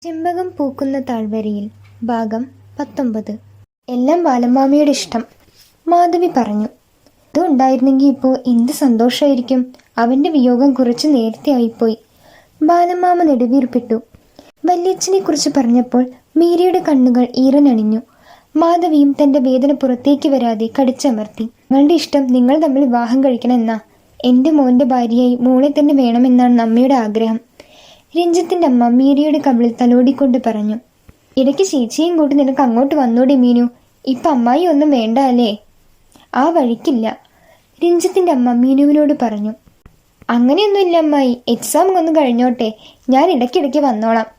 ചെമ്പകം പൂക്കുന്ന താഴ്വരയിൽ ഭാഗം 19. എല്ലാം ബാലമാമയുടെ ഇഷ്ടം. മാധവി പറഞ്ഞു. ഇത് ഉണ്ടായിരുന്നെങ്കിൽ ഇപ്പോൾ എന്ത് സന്തോഷമായിരിക്കും. അവൻ്റെ വിയോഗം കുറച്ച് നേരത്തെ ആയിപ്പോയി. ബാലമാമ നെടുവീർപ്പിട്ടു. വല്യച്ഛനെ കുറിച്ച് പറഞ്ഞപ്പോൾ മീരയുടെ കണ്ണുകൾ ഈറനണിഞ്ഞു. മാധവിയും തൻ്റെ വേദന പുറത്തേക്ക് വരാതെ കടിച്ചമർത്തി. നിങ്ങളുടെ ഇഷ്ടം നിങ്ങൾ തമ്മിൽ വിവാഹം കഴിക്കണമെന്നാ. എൻ്റെ മോൻ്റെ ഭാര്യയായി മോളെ തന്നെ വേണമെന്നാണ് അമ്മയുടെ ആഗ്രഹം. രഞ്ജിത്തിൻ്റെ അമ്മ മീരയുടെ കവിളിൽ തലോടിക്കൊണ്ട് പറഞ്ഞു. ഇടയ്ക്ക് ചേച്ചിയും കൂട്ടി നിനക്ക് അങ്ങോട്ട് വന്നോടി മീനു. ഇപ്പം അമ്മായി ഒന്നും വേണ്ട അല്ലേ? ആ വഴിക്കില്ല, രഞ്ജിത്തിൻ്റെ അമ്മ മീനുവിനോട് പറഞ്ഞു. അങ്ങനെയൊന്നുമില്ല അമ്മായി, എക്സാം ഒന്ന് കഴിഞ്ഞോട്ടെ, ഞാൻ ഇടയ്ക്കിടയ്ക്ക് വന്നോളാം,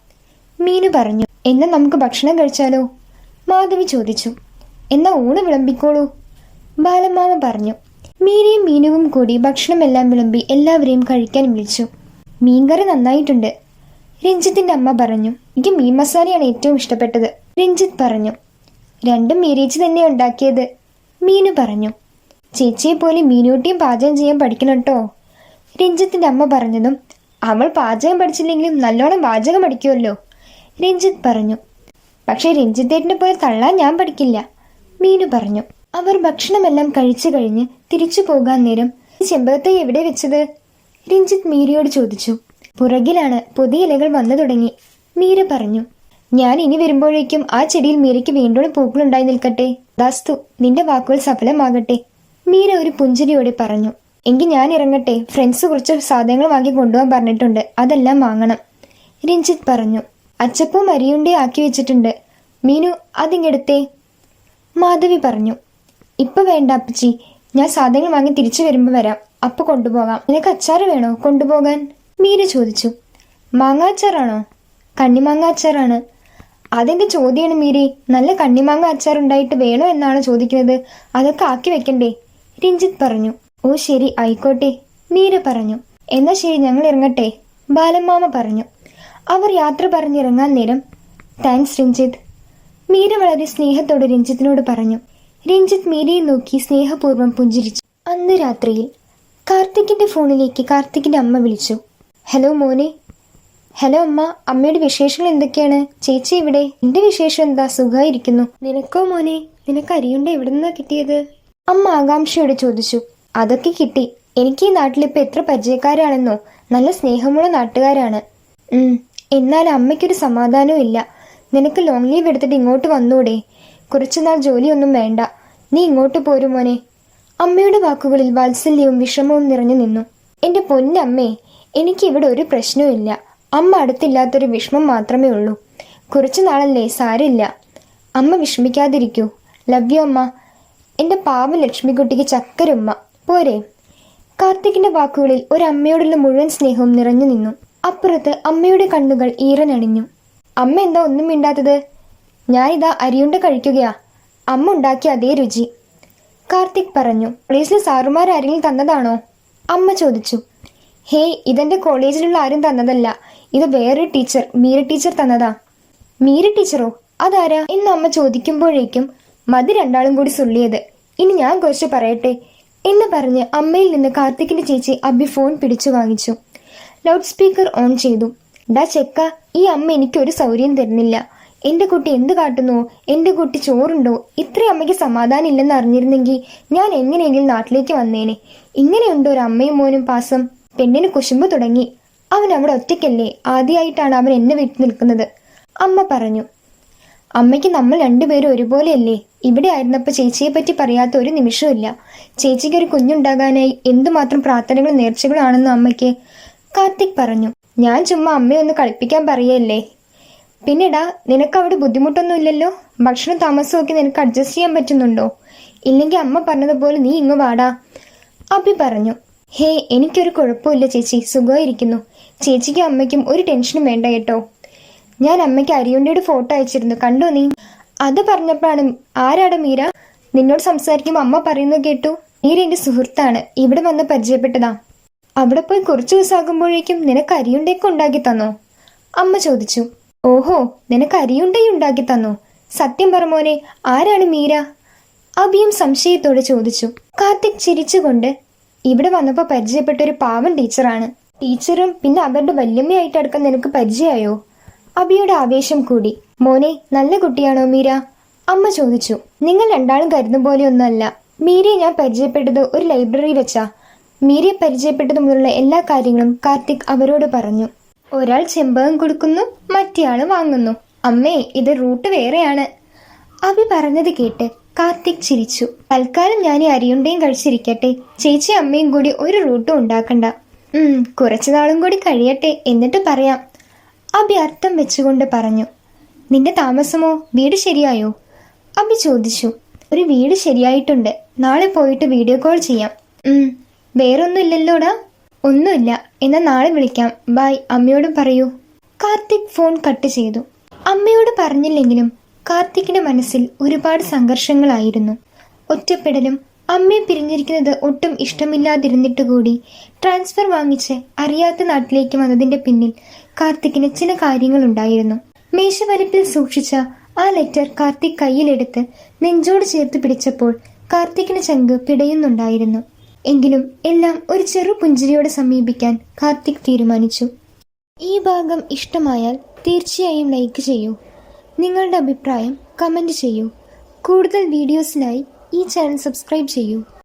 മീനു പറഞ്ഞു. എന്നാൽ നമുക്ക് ഭക്ഷണം കഴിച്ചാലോ? മാധവി ചോദിച്ചു. എന്നാ ഊണ് വിളമ്പിക്കോളൂ, ബാലമാമ പറഞ്ഞു. മീരയും മീനുവും കൂടി ഭക്ഷണമെല്ലാം വിളമ്പി എല്ലാവരെയും കഴിക്കാൻ വിളിച്ചു. മീൻകറി നന്നായിട്ടുണ്ട്, രഞ്ജിത്തിൻ്റെ അമ്മ പറഞ്ഞു. എനിക്ക് മീൻ മസാലയാണ് ഏറ്റവും ഇഷ്ടപ്പെട്ടത്, രഞ്ജിത്ത് പറഞ്ഞു. രണ്ടും മീരേച്ചി തന്നെ ഉണ്ടാക്കിയത്, മീനു പറഞ്ഞു. ചേച്ചിയെ പോലെ മീനൂട്ടിയും പാചകം ചെയ്യാൻ പഠിക്കണം കേട്ടോ, രഞ്ജിത്തിൻ്റെ അമ്മ പറഞ്ഞതും അവൾ പാചകം പഠിച്ചില്ലെങ്കിലും നല്ലോണം പാചകം പഠിക്കുമല്ലോ, രഞ്ജിത്ത് പറഞ്ഞു. പക്ഷേ രഞ്ജിത്തേട്ടിനെ പോലെ തള്ളാൻ ഞാൻ പഠിക്കില്ല, മീനു പറഞ്ഞു. അവർ ഭക്ഷണമെല്ലാം കഴിച്ചു കഴിഞ്ഞ് തിരിച്ചു പോകാൻ നേരം ചെമ്പകത്തെ എവിടെ വെച്ചത്? രഞ്ജിത്ത് മീരയോട് ചോദിച്ചു. പുറകിലാണ്, പുതിയ ഇലകൾ വന്നു തുടങ്ങി, മീര പറഞ്ഞു. ഞാൻ ഇനി വരുമ്പോഴേക്കും ആ ചെടിയിൽ മീരയ്ക്ക് വീണ്ടും പൂക്കളുണ്ടായി നിൽക്കട്ടെ. ദാസ്തു, നിന്റെ വാക്കുകൾ സഫലമാകട്ടെ, മീര ഒരു പുഞ്ചിരിയോടെ പറഞ്ഞു. എങ്കിൽ ഞാൻ ഇറങ്ങട്ടെ, ഫ്രണ്ട്സ് കുറച്ച് സാധനങ്ങൾ വാങ്ങി കൊണ്ടുപോകാൻ പറഞ്ഞിട്ടുണ്ട്, അതെല്ലാം വാങ്ങണം, രഞ്ജിത്ത് പറഞ്ഞു. അച്ചപ്പവും അരിയുണ്ടേ ആക്കി വെച്ചിട്ടുണ്ട്, മീനു അതിങ്ങെടുത്തേ, മാധവി പറഞ്ഞു. ഇപ്പൊ വേണ്ട അപ്പച്ചി, ഞാൻ സാധനങ്ങൾ വാങ്ങി തിരിച്ചു വരുമ്പോൾ വരാം, അപ്പൊ കൊണ്ടുപോകാം. നിനക്ക് അച്ചാറ് വേണോ കൊണ്ടുപോകാൻ? മീര ചോദിച്ചു. മാങ്ങാച്ചാറാണോ? കണ്ണിമാങ്ങ അച്ചാറാണ്. അതെന്റെ ചോദ്യമാണ് മീരെ, നല്ല കണ്ണിമാങ്ങ അച്ചാർ ഉണ്ടായിട്ട് വേണോ എന്നാണ് ചോദിക്കുന്നത്. അതൊക്കെ ആക്കി വെക്കണ്ടേ, രഞ്ജിത്ത് പറഞ്ഞു. ഓ ശരി, ആയിക്കോട്ടെ, മീര പറഞ്ഞു. എന്നാ ശരി, ഞങ്ങൾ ഇറങ്ങട്ടെ, ബാലമാമ പറഞ്ഞു. അവർ യാത്ര പറഞ്ഞിറങ്ങാൻ നേരം താങ്ക്സ് രഞ്ജിത്ത്, മീര വളരെ സ്നേഹത്തോടെ രഞ്ജിത്തിനോട് പറഞ്ഞു. രഞ്ജിത്ത് മീരയെ നോക്കി സ്നേഹപൂർവ്വം പുഞ്ചിരിച്ചു. അന്ന് രാത്രിയിൽ കാർത്തിക്കിന്റെ ഫോണിലേക്ക് കാർത്തിക്കിന്റെ അമ്മ വിളിച്ചു. ഹലോ മോനെ. ഹലോ അമ്മ, അമ്മയുടെ വിശേഷങ്ങൾ എന്തൊക്കെയാണ്? ചേച്ചി ഇവിടെ? എന്റെ വിശേഷം എന്താ, സുഖമായിരിക്കുന്നു. നിനക്കോ മോനെ? നിനക്ക് അരിയുണ്ട എവിടെ നിന്നാ കിട്ടിയത്? അമ്മ ആകാംക്ഷയോടെ ചോദിച്ചു. അതൊക്കെ കിട്ടി. എനിക്ക് ഈ നാട്ടിലിപ്പോൾ എത്ര പരിചയക്കാരാണെന്നോ, നല്ല സ്നേഹമുള്ള നാട്ടുകാരാണ്. എന്നാൽ അമ്മയ്ക്കൊരു സമാധാനവും ഇല്ല. നിനക്ക് ലോങ് ലീവ് എടുത്തിട്ട് ഇങ്ങോട്ട് വന്നൂടെ? കുറച്ചുനാൾ ജോലിയൊന്നും വേണ്ട, നീ ഇങ്ങോട്ട് പോരും മോനെ. അമ്മയുടെ വാക്കുകളിൽ വാത്സല്യവും വിഷമവും നിറഞ്ഞു നിന്നു. എൻ്റെ പൊന്നമ്മേ, എനിക്കിവിടെ ഒരു പ്രശ്നവും ഇല്ല. അമ്മ അടുത്തില്ലാത്തൊരു വിഷമം മാത്രമേ ഉള്ളൂ. കുറച്ചു നാളല്ലേ, സാരില്ല. അമ്മ വിഷമിക്കാതിരിക്കൂ. ലവ് യു അമ്മ. എൻ്റെ പാവ ലക്ഷ്മിക്കുട്ടിക്ക് ചക്കരുമ്മ പോരെ. കാർത്തികിന്റെ വാക്കുകളിൽ ഒരമ്മയോടുള്ള മുഴുവൻ സ്നേഹവും നിറഞ്ഞു നിന്നു. അപ്പുറത്ത് അമ്മയുടെ കണ്ണുകൾ ഈറനണിഞ്ഞു. അമ്മ എന്താ ഒന്നും മിണ്ടാത്തത്? ഞാനിതാ അരിയുണ്ട കഴിക്കുകയാ, അമ്മ ഉണ്ടാക്കിയ അതേ രുചി, കാർത്തിക് പറഞ്ഞു. കോളേജിലെ സാറുമാരാരെങ്കിലും തന്നതാണോ? അമ്മ ചോദിച്ചു. ഹേയ്, ഇതെന്റെ കോളേജിലുള്ള ആരും തന്നതല്ല, ഇത് വേറൊരു ടീച്ചർ, മീര ടീച്ചർ തന്നതാ. മീര ടീച്ചറോ? അതാരാ എന്ന് അമ്മ ചോദിക്കുമ്പോഴേക്കും മതി രണ്ടാളും കൂടി സുള്ളിയത്. ഇനി ഞാൻ കുറച്ച് പറയട്ടെ എന്ന് പറഞ്ഞ് അമ്മയിൽ നിന്ന് കാർത്തിക്കിന്റെ ചേച്ചി അബി ഫോൺ പിടിച്ചു വാങ്ങിച്ചു. ലൗഡ് സ്പീക്കർ ഓൺ ചെയ്തു. ഡാ ചെക്ക, ഈ അമ്മ എനിക്കൊരു സൗകര്യം തരുന്നില്ല. എൻ്റെ കുട്ടി എന്ത് കാട്ടുന്നു? എൻ്റെ കുട്ടി ചോറുണ്ടോ? ഇത്രയും അമ്മയ്ക്ക് സമാധാനം ഇല്ലെന്ന് അറിഞ്ഞിരുന്നെങ്കിൽ ഞാൻ എങ്ങനെയെങ്കിലും നാട്ടിലേക്ക് വന്നേനെ. ഇങ്ങനെയുണ്ടോ ഒരു അമ്മയും മോനും പാസം? പെണ്ണിന് കുശുമ്പ് തുടങ്ങി. അവൻ അവിടെ ഒറ്റയ്ക്കല്ലേ, ആദ്യമായിട്ടാണ് അവൻ എന്നെ വീട്ടിൽ നിൽക്കുന്നത്, അമ്മ പറഞ്ഞു. അമ്മയ്ക്ക് നമ്മൾ രണ്ടുപേരും ഒരുപോലെയല്ലേ? ഇവിടെ ആയിരുന്നപ്പോൾ ചേച്ചിയെ പറ്റി പറയാത്ത ഒരു നിമിഷമില്ല. ചേച്ചിക്ക് ഒരു കുഞ്ഞുണ്ടാകാനായി എന്തുമാത്രം പ്രാർത്ഥനകളും നേർച്ചകളും ആണെന്ന് അമ്മയ്ക്ക്, കാർത്തിക് പറഞ്ഞു. ഞാൻ ചുമ്മാ അമ്മയെ ഒന്ന് കളിപ്പിക്കാൻ പറയല്ലേ. പിന്നെടാ, നിനക്ക് അവിടെ ബുദ്ധിമുട്ടൊന്നും ഇല്ലല്ലോ? ഭക്ഷണം താമസവും ഒക്കെ നിനക്ക് അഡ്ജസ്റ്റ് ചെയ്യാൻ പറ്റുന്നുണ്ടോ? ഇല്ലെങ്കിൽ അമ്മ പറഞ്ഞതുപോലെ നീ ഇങ്ങ് വാടാ, അബി പറഞ്ഞു. ഹേ, എനിക്കൊരു കുഴപ്പമില്ല ചേച്ചി, സുഖമായിരിക്കുന്നു. ചേച്ചിക്കും അമ്മയ്ക്കും ഒരു ടെൻഷനും വേണ്ട കേട്ടോ. ഞാൻ അമ്മയ്ക്ക് അരിയുണ്ടയുടെ ഫോട്ടോ അയച്ചിരുന്നു, കണ്ടോ നീ? അത് പറഞ്ഞപ്പോഴാണ്. ആരാടാ മീര? നിന്നോട് സംസാരിക്കുമ്പോൾ അമ്മ പറയുന്നത് കേട്ടു. മീര എൻ്റെ സുഹൃത്താണ്, ഇവിടെ വന്ന് പരിചയപ്പെട്ടതാ. അവിടെ പോയി കുറച്ചു ദിവസമാകുമ്പോഴേക്കും നിനക്ക് അരിയുണ്ടയൊക്കെ ഉണ്ടാക്കി തന്നോ? അമ്മ ചോദിച്ചു. ഓഹോ, നിനക്ക് അരിയുണ്ടയും ഉണ്ടാക്കി തന്നോ? സത്യം പറ മോനെ, ആരാണ് മീര? അബിയും സംശയത്തോടെ ചോദിച്ചു. കാർത്തിക് ചിരിച്ചുകൊണ്ട്, ഇവിടെ വന്നപ്പോൾ പരിചയപ്പെട്ട ഒരു പാവം ടീച്ചറാണ്. ടീച്ചറും പിന്നെ അവരുടെ വല്യമ്മയായിട്ട് അടുക്കാൻ നിനക്ക് പരിചയമായോ? അബിയുടെ ആവേശം കൂടി. മോനെ, നല്ല കുട്ടിയാണോ മീര? അമ്മ ചോദിച്ചു. നിങ്ങൾ രണ്ടാളും കരുതും പോലെയൊന്നുമല്ല. മീരയെ ഞാൻ പരിചയപ്പെട്ടത് ഒരു ലൈബ്രറി വെച്ചാ. മീരയെ പരിചയപ്പെട്ടത് മുതലുള്ള എല്ലാ കാര്യങ്ങളും കാർത്തിക് അവരോട് പറഞ്ഞു. ഒരാൾ ചെമ്പകം കൊടുക്കുന്നു, മറ്റേയാള് വാങ്ങുന്നു. അമ്മേ, ഇത് റൂട്ട് വേറെയാണ്. അബി പറഞ്ഞത് കേട്ട് കാർത്തിക് ചിരിച്ചു. തൽക്കാലം ഞാൻ ഈ അരിയുണ്ടയും കഴിച്ചിരിക്കട്ടെ. ചേച്ചി അമ്മയും കൂടി ഒരു റൂട്ടും ഉണ്ടാക്കണ്ട. കുറച്ചു നാളും കൂടി കഴിയട്ടെ, എന്നിട്ട് പറയാം. അബി അർത്ഥം വെച്ചുകൊണ്ട് പറഞ്ഞു. നിന്റെ താമസമോ, വീട് ശരിയായോ? അബി ചോദിച്ചു. ഒരു വീട് ശരിയായിട്ടുണ്ട്. നാളെ പോയിട്ട് വീഡിയോ കോൾ ചെയ്യാം. വേറൊന്നുമില്ലല്ലോടാ? ഒന്നുമില്ല. എന്നാൽ നാളെ വിളിക്കാം. ബൈ. അമ്മയോട് പറയൂ. കാർത്തിക് ഫോൺ കട്ട് ചെയ്തു. അമ്മയോട് പറഞ്ഞില്ലെങ്കിലും കാർത്തിക്കിന്റെ മനസ്സിൽ ഒരുപാട് സംഘർഷങ്ങളായിരുന്നു. ഒറ്റപ്പെടലും അമ്മയെ പിരിഞ്ഞിരിക്കുന്നത് ഒട്ടും ഇഷ്ടമില്ലാതിരുന്നിട്ട് കൂടി ട്രാൻസ്ഫർ വാങ്ങിച്ച് അറിയാത്ത നാട്ടിലേക്ക് വന്നതിന്റെ പിന്നിൽ കാർത്തിക്കിന് ചില കാര്യങ്ങളുണ്ടായിരുന്നു. മേശവലിപ്പിൽ സൂക്ഷിച്ച ആ ലെറ്റർ കാർത്തിക് കയ്യിലെടുത്ത് നെഞ്ചോട് ചേർത്ത് പിടിച്ചപ്പോൾ കാർത്തിക്കിന് ചങ്ക് പിടയുന്നുണ്ടായിരുന്നു. എങ്കിലും എല്ലാം ഒരു ചെറു പുഞ്ചിരിയോടെ സമീപിക്കാൻ കാർത്തിക് തീരുമാനിച്ചു. ഈ ഭാഗം ഇഷ്ടമായാൽ തീർച്ചയായും ലൈക്ക് ചെയ്യൂ. നിങ്ങളുടെ അഭിപ്രായം കമൻറ്റ് ചെയ്യൂ. കൂടുതൽ വീഡിയോസിനായി ഈ ചാനൽ സബ്സ്ക്രൈബ് ചെയ്യൂ.